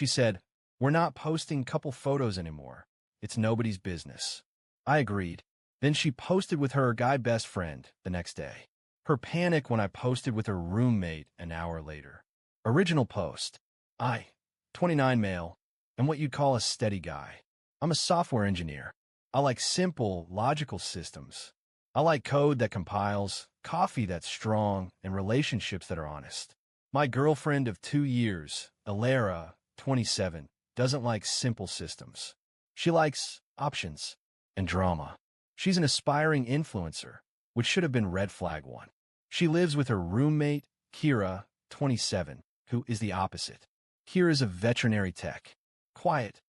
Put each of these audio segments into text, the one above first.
She said, "We're not posting couple photos anymore. It's nobody's business." I agreed. Then she posted with her guy best friend the next day. Her panic when I posted with her roommate an hour later. Original post. I, 29 male, am what you'd call a steady guy. I'm a software engineer. I like simple, logical systems. I like code that compiles, coffee that's strong, and relationships that are honest. My girlfriend of 2 years, Alara, 27, doesn't like simple systems. She likes options and drama. She's an aspiring influencer, which should have been red flag one. She lives with her roommate, Kira, 27, who is the opposite. Kira's a veterinary tech. Quiet.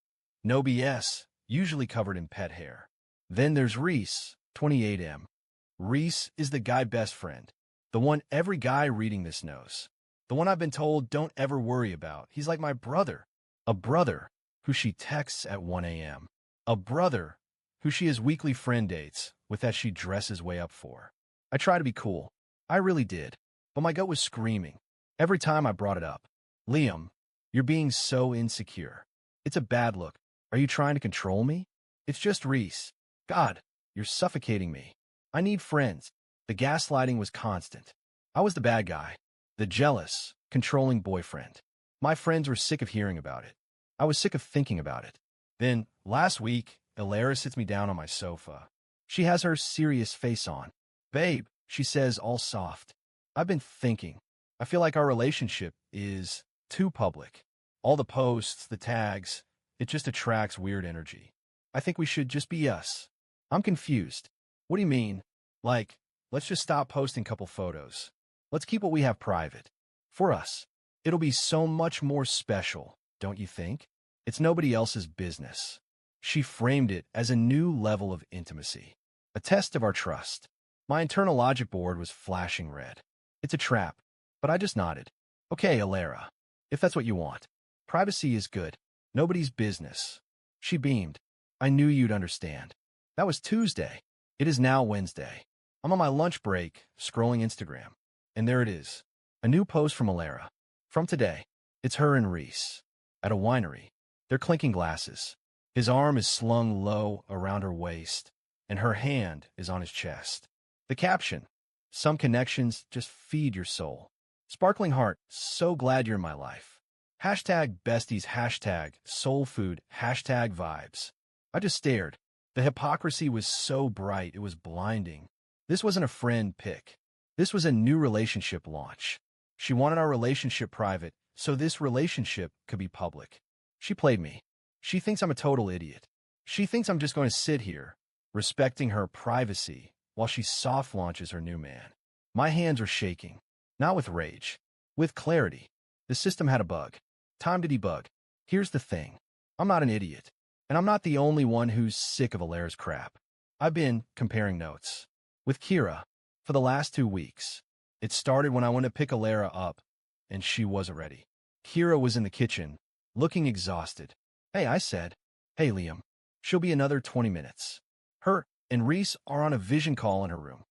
No BS, usually covered in pet hair. Then there's Reese, 28M. Reese is the guy best friend. The one every guy reading this knows. The one I've been told don't ever worry about. He's like my brother. A brother who she texts at 1 a.m. A brother who she has weekly friend dates with that she dresses way up for. I try to be cool. I really did. But my gut was screaming every time I brought it up. Liam, you're being so insecure. It's a bad look. Are you trying to control me? It's just Reese. God, you're suffocating me. I need friends. The gaslighting was constant. I was the bad guy. The jealous, controlling boyfriend. My friends were sick of hearing about it. I was sick of thinking about it. Then, last week, Alara sits me down on my sofa. She has her serious face on. "Babe," she says, all soft. "I've been thinking. I feel like our relationship is too public. All the posts, the tags, it just attracts weird energy. I think we should just be us." I'm confused. "What do you mean?" "Like, let's just stop posting couple photos. Let's keep what we have private. For us. It'll be so much more special, don't you think? It's nobody else's business." She framed it as a new level of intimacy, a test of our trust. My internal logic board was flashing red. It's a trap, but I just nodded. "Okay, Alara, if that's what you want. Privacy is good. Nobody's business." She beamed. "I knew you'd understand." That was Tuesday. It is now Wednesday. I'm on my lunch break, scrolling Instagram. And there it is. A new post from Alara. From today. It's her and Reese. At a winery. They're clinking glasses. His arm is slung low around her waist, and her hand is on his chest. The caption. "Some connections just feed your soul. Sparkling heart, so glad you're in my life. Hashtag besties, hashtag soul food, hashtag vibes." I just stared. The hypocrisy was so bright it was blinding. This wasn't a friend pic. This was a new relationship launch. She wanted our relationship private, so this relationship could be public. She played me. She thinks I'm a total idiot. She thinks I'm just going to sit here, respecting her privacy, while she soft launches her new man. My hands were shaking. Not with rage. With clarity. The system had a bug. Time to debug. Here's the thing. I'm not an idiot. And I'm not the only one who's sick of Alara's crap. I've been comparing notes. With Kira. For the last 2 weeks. It started when I went to pick Alara up, and she wasn't ready. Kira was in the kitchen, looking exhausted. "Hey," I said. "Hey, Liam. She'll be another 20 minutes. Her and Reese are on a vision call in her room."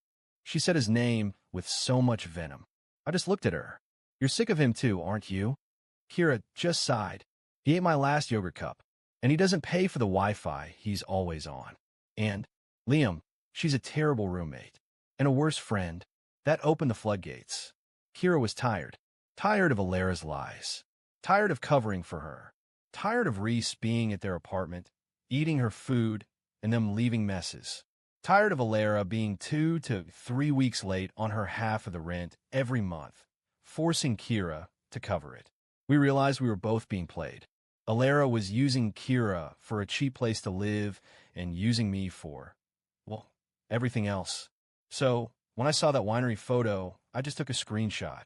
She said his name with so much venom. I just looked at her. "You're sick of him too, aren't you?" Kira just sighed. "He ate my last yogurt cup, and he doesn't pay for the Wi-Fi he's always on. And, Liam, she's a terrible roommate. And a worse friend." That opened the floodgates. Kira was tired. Tired of Alara's lies. Tired of covering for her. Tired of Reese being at their apartment, eating her food, and them leaving messes. Tired of Alara being 2 to 3 weeks late on her half of the rent every month, forcing Kira to cover it. We realized we were both being played. Alara was using Kira for a cheap place to live and using me for, well, everything else. So, when I saw that winery photo, I just took a screenshot.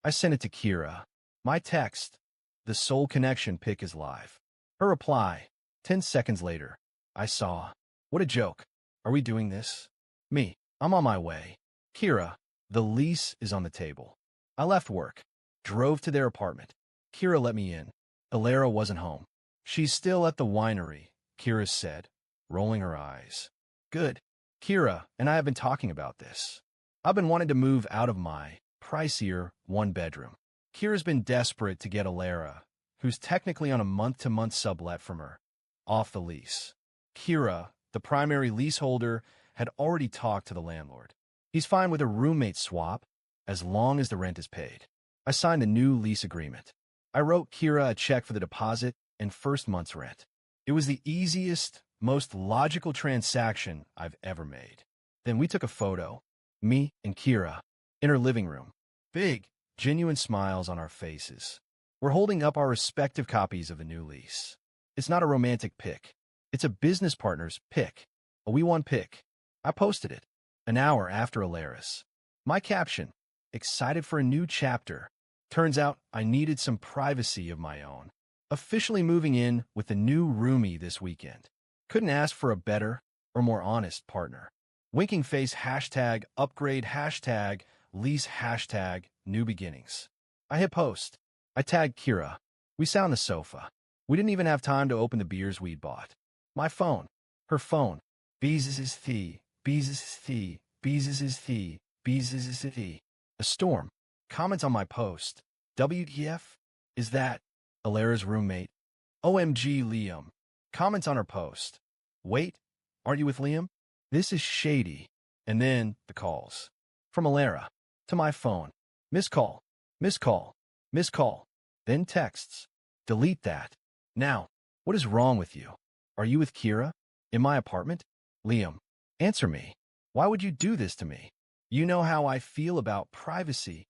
I sent it to Kira. My text, "The soul connection pic is live." Her reply, 10 seconds later. I saw. "What a joke. Are we doing this?" Me, "I'm on my way." Kira, "The lease is on the table." I left work. Drove to their apartment. Kira let me in. Alara wasn't home. "She's still at the winery," Kira said, rolling her eyes. "Good. Kira and I have been talking about this. I've been wanting to move out of my pricier 1-bedroom. Kira's been desperate to get Alara, who's technically on a month-to-month sublet from her, off the lease. Kira, the primary leaseholder, had already talked to the landlord. He's fine with a roommate swap as long as the rent is paid. I signed a new lease agreement. I wrote Kira a check for the deposit and first month's rent. It was the easiest, most logical transaction I've ever made. Then we took a photo, me and Kira, in her living room. Big, genuine smiles on our faces. We're holding up our respective copies of the new lease. It's not a romantic pic. It's a business partner's pic. A We Won pic. I posted it an hour after Alaris. My caption, excited for a new chapter. Turns out I needed some privacy of my own. Officially moving in with the new roomie this weekend. Couldn't ask for a better or more honest partner. Winking face hashtag upgrade hashtag lease hashtag new beginnings. I hit post. I tagged Kira. We sat on the sofa. We didn't even have time to open the beers we'd bought. My phone. Her phone. Beezes is thee. Beezes is thee. Beezes is thee. Beezes is thee. A storm. Comments on my post. WTF? Is that Alara's roommate? OMG Liam. Comments on her post. Wait, aren't you with Liam? This is shady. And then the calls. From Alara. To my phone. Miss call. Miss call. Miss call. Then texts. Delete that. Now, what is wrong with you? Are you with Kira? In my apartment? Liam. Answer me. Why would you do this to me? You know how I feel about privacy.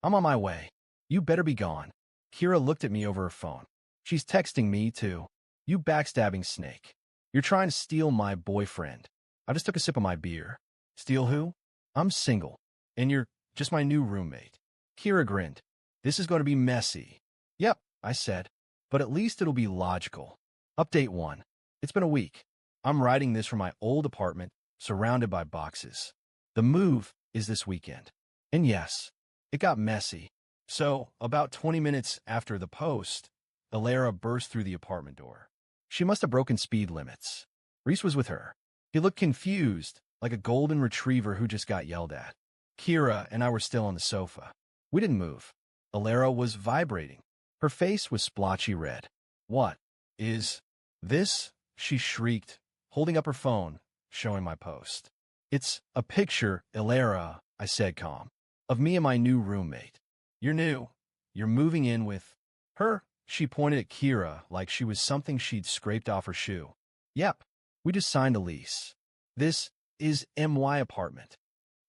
I'm on my way. You better be gone. Kira looked at me over her phone. She's texting me, too. You backstabbing snake. You're trying to steal my boyfriend. I just took a sip of my beer. Steal who? I'm single. And you're just my new roommate. Kira grinned. This is going to be messy. Yep, I said. But at least it'll be logical. Update 1. It's been a week. I'm writing this from my old apartment, surrounded by boxes. The move is this weekend. And yes, it got messy. So, about 20 minutes after the post, Alara burst through the apartment door. She must have broken speed limits. Reese was with her. He looked confused, like a golden retriever who just got yelled at. Kira and I were still on the sofa. We didn't move. Alara was vibrating. Her face was splotchy red. What is this? She shrieked, holding up her phone, showing my post. It's a picture, Alara, I said calm, of me and my new roommate. You're new. You're moving in with her. She pointed at Kira like she was something she'd scraped off her shoe. Yep, we just signed a lease. This is MY apartment.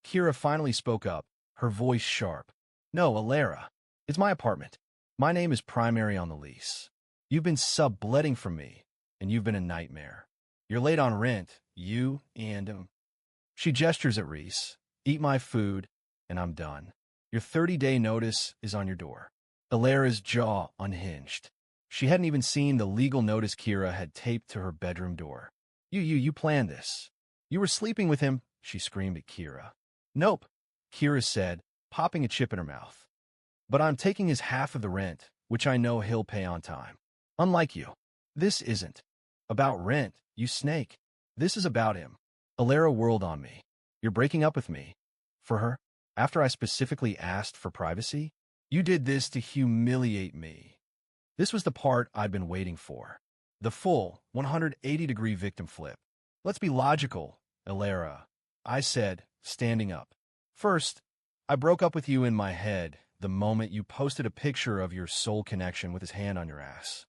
Kira finally spoke up, her voice sharp. No, Alara. It's my apartment. My name is primary on the lease. You've been subletting from me, and you've been a nightmare. You're late on rent, you and She gestures at Reese. Eat my food, and I'm done. Your 30-day notice is on your door. Alara's jaw unhinged. She hadn't even seen the legal notice Kira had taped to her bedroom door. You planned this. You were sleeping with him, she screamed at Kira. Nope, Kira said, popping a chip in her mouth. But I'm taking his half of the rent, which I know he'll pay on time. Unlike you. This isn't about rent, you snake. This is about him. Alara whirled on me. You're breaking up with me. For her? After I specifically asked for privacy? You did this to humiliate me. This was the part I'd been waiting for. The full 180-degree victim flip. Let's be logical, Alara, I said, standing up. First, I broke up with you in my head the moment you posted a picture of your soul connection with his hand on your ass.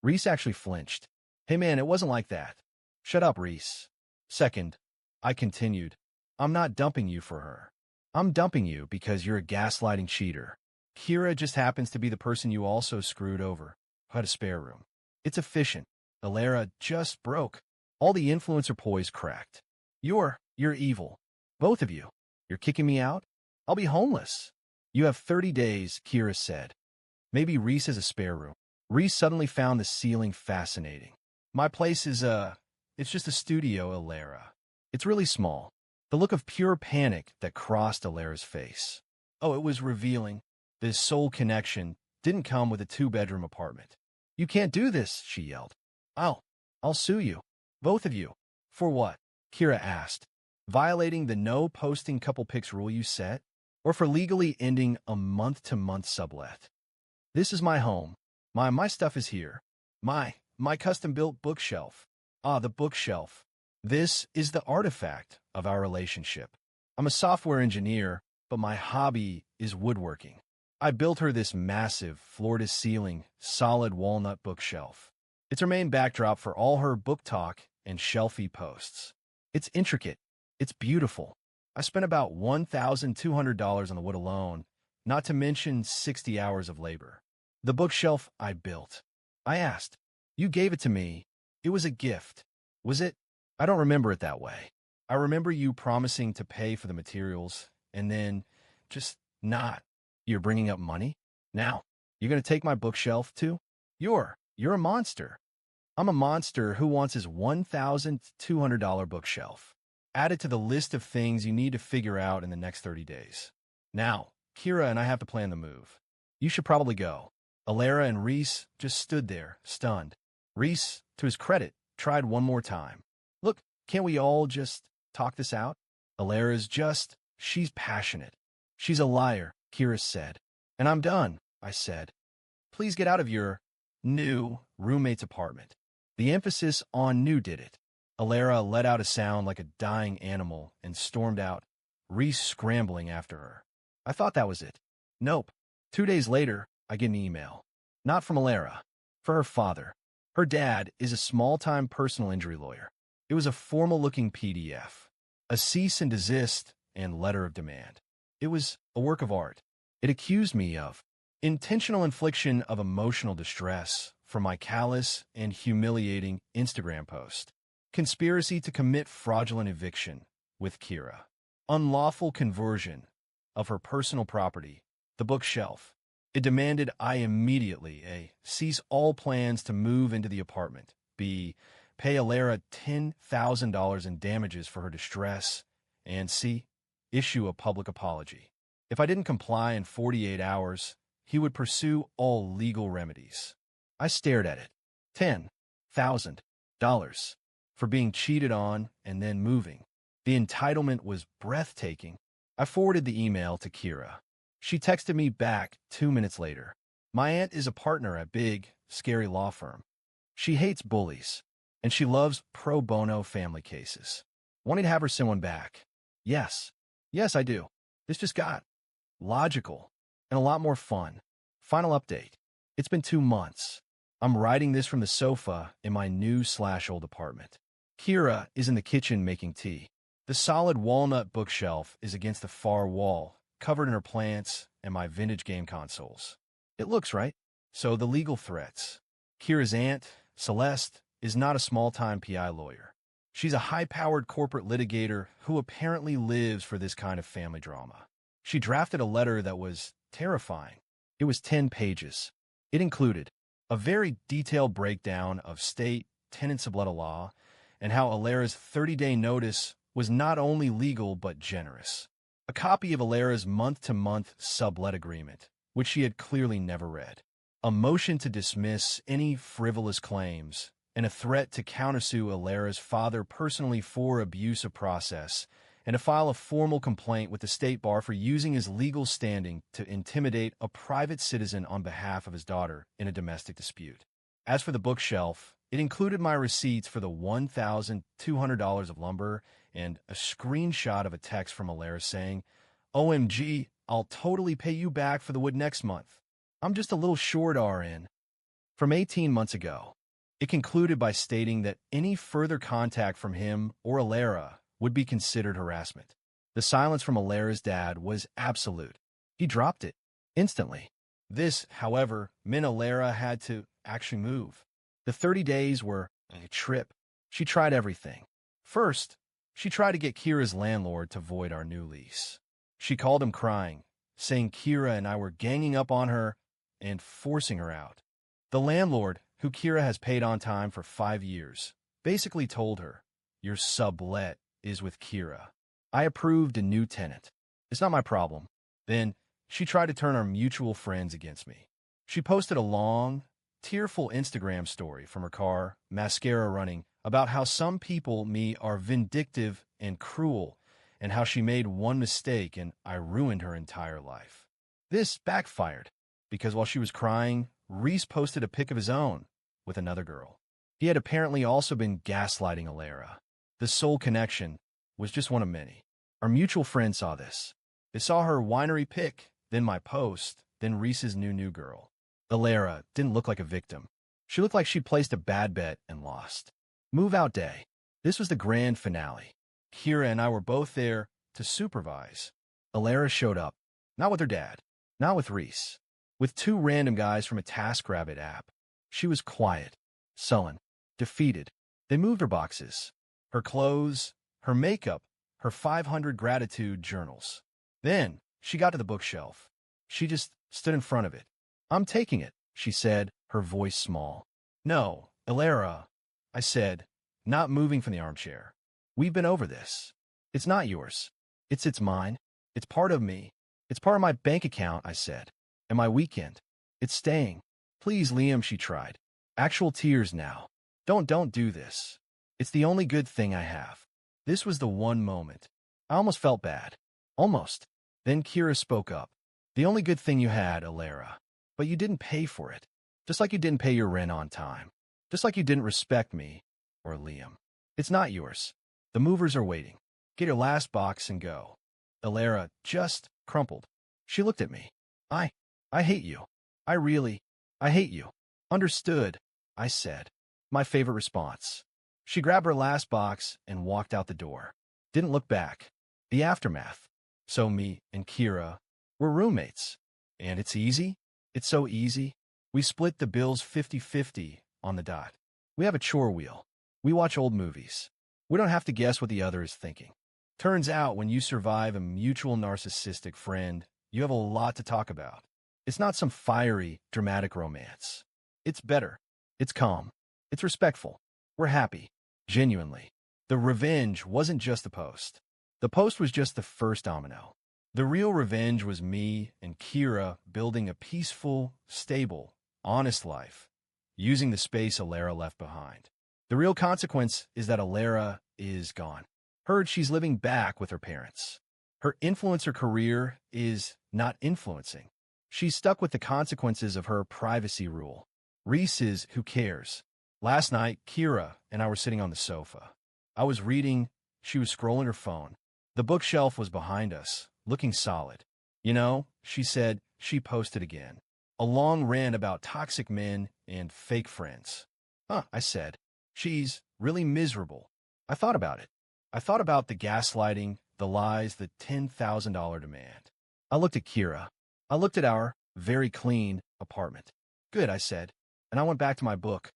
Reese actually flinched. Hey man, it wasn't like that. Shut up, Reese. Second, I continued, I'm not dumping you for her. I'm dumping you because you're a gaslighting cheater. Kira just happens to be the person you also screwed over, who had a spare room. It's efficient. Alara just broke. All the influencer poise cracked. You're evil. Both of you. You're kicking me out? I'll be homeless. You have 30 days, Kira said. Maybe Reese has a spare room. Reese suddenly found the ceiling fascinating. My place is, it's just a studio, Alara. It's really small. The look of pure panic that crossed Alara's face. Oh, it was revealing. This soul connection didn't come with a 2-bedroom apartment. You can't do this, she yelled. I'll sue you. Both of you. For what? Kira asked. Violating the no posting couple pics rule you set? Or for legally ending a month-to-month sublet? This is my home. My stuff is here. My custom-built bookshelf. Ah, the bookshelf. This is the artifact of our relationship. I'm a software engineer, but my hobby is woodworking. I built her this massive, floor-to-ceiling, solid walnut bookshelf. It's her main backdrop for all her book talk and shelfie posts. It's intricate. It's beautiful. I spent about $1,200 on the wood alone, not to mention 60 hours of labor. The bookshelf I built. I asked. You gave it to me. It was a gift. Was it? I don't remember it that way. I remember you promising to pay for the materials, and then just not. You're bringing up money? Now, you're going to take my bookshelf, too? You're a monster. I'm a monster who wants his $1,200 bookshelf. Add it to the list of things you need to figure out in the next 30 days. Now, Kira and I have to plan the move. You should probably go. Alara and Reese just stood there, stunned. Reese, to his credit, tried one more time. Look, can't we all just talk this out? She's passionate. She's a liar, Kira said. And I'm done, I said. Please get out of your new roommate's apartment. The emphasis on new did it. Alara let out a sound like a dying animal and stormed out, Reese scrambling after her. I thought that was it. Nope. 2 days later, I get an email. Not from Alara. For her father. Her dad is a small-time personal injury lawyer. It was a formal-looking PDF. A cease and desist and letter of demand. It was a work of art. It accused me of intentional infliction of emotional distress for my callous and humiliating Instagram post. Conspiracy to commit fraudulent eviction with Kira. Unlawful conversion of her personal property, the bookshelf. It demanded I immediately A. cease all plans to move into the apartment, B. pay Alara $10,000 in damages for her distress, and C. issue a public apology. If I didn't comply in 48 hours, he would pursue all legal remedies. I stared at it. $10,000 for being cheated on and then moving. The entitlement was breathtaking. I forwarded the email to Kira. She texted me back 2 minutes later. My aunt is a partner at big, scary law firm. She hates bullies, and she loves pro bono family cases. Wanting to have her send one back. Yes, I do. This just got logical and a lot more fun. Final update. It's been 2 months. I'm writing this from the sofa in my new/old apartment. Kira is in the kitchen making tea. The solid walnut bookshelf is against the far wall, covered in her plants and my vintage game consoles. It looks right. So the legal threats. Kira's aunt, Celeste, is not a small-time PI lawyer. She's a high-powered corporate litigator who apparently lives for this kind of family drama. She drafted a letter that was terrifying. It was 10 pages. It included a very detailed breakdown of state tenant sublet law and how Alara's 30-day notice was not only legal but generous. A copy of Alara's month-to-month sublet agreement, which she had clearly never read. A motion to dismiss any frivolous claims, and a threat to countersue Alara's father personally for abuse of process, and to file a formal complaint with the state bar for using his legal standing to intimidate a private citizen on behalf of his daughter in a domestic dispute. As for the bookshelf, it included my receipts for the $1,200 of lumber and a screenshot of a text from Alara saying, OMG, I'll totally pay you back for the wood next month. I'm just a little short RN. From 18 months ago, it concluded by stating that any further contact from him or Alara would be considered harassment. The silence from Alara's dad was absolute. He dropped it instantly. This, however, meant Alara had to actually move. The 30 days were a trip. She tried everything. First, she tried to get Kira's landlord to void our new lease. She called him crying, saying Kira and I were ganging up on her and forcing her out. The landlord, who Kira has paid on time for 5 years, basically told her, your sublet is with Kira. I approved a new tenant. It's not my problem. Then, she tried to turn our mutual friends against me. She posted a long, tearful Instagram story from her car, mascara running, about how some people, me, are vindictive and cruel, and how she made one mistake and I ruined her entire life. This backfired, because while she was crying, Reese posted a pic of his own with another girl. He had apparently also been gaslighting Alara. The soul connection was just one of many. Our mutual friend saw this. They saw her winery pic, then my post, then Reese's new girl. Alara didn't look like a victim. She looked like she'd placed a bad bet and lost. Move out day. This was the grand finale. Kira and I were both there to supervise. Alara showed up. Not with her dad. Not with Reese. With two random guys from a TaskRabbit app. She was quiet, sullen, defeated. They moved her boxes, her clothes, her makeup, her 500 gratitude journals. Then she got to the bookshelf. She just stood in front of it. I'm taking it, she said, her voice small. No, Alara, I said, not moving from the armchair. We've been over this. It's not yours. It's mine. It's part of me. It's part of my bank account, I said. And my weekend. It's staying. Please, Liam, she tried. Actual tears now. Don't do this. It's the only good thing I have. This was the one moment. I almost felt bad. Almost. Then Kira spoke up. The only good thing you had, Alara. But you didn't pay for it. Just like you didn't pay your rent on time. Just like you didn't respect me or Liam. It's not yours. The movers are waiting. Get your last box and go. Alara just crumpled. She looked at me. I hate you. I hate you. Understood, I said. My favorite response. She grabbed her last box and walked out the door. Didn't look back. The aftermath. So me and Kira were roommates. And it's easy. It's so easy. We split the bills 50-50 on the dot. We have a chore wheel. We watch old movies. We don't have to guess what the other is thinking. Turns out when you survive a mutual narcissistic friend, you have a lot to talk about. It's not some fiery, dramatic romance. It's better. It's calm. It's respectful. We're happy. Genuinely. The revenge wasn't just the post. The post was just the first domino. The real revenge was me and Kira building a peaceful, stable, honest life, using the space Alara left behind. The real consequence is that Alara is gone. Heard she's living back with her parents. Her influencer career is not influencing. She's stuck with the consequences of her privacy rule. Reese is who cares. Last night, Kira and I were sitting on the sofa. I was reading. She was scrolling her phone. The bookshelf was behind us, looking solid. You know, she said, she posted again. A long rant about toxic men and fake friends. I said. She's really miserable. I thought about it. I thought about the gaslighting, the lies, the $10,000 demand. I looked at Kira. I looked at our very clean apartment. Good, I said, and I went back to my book.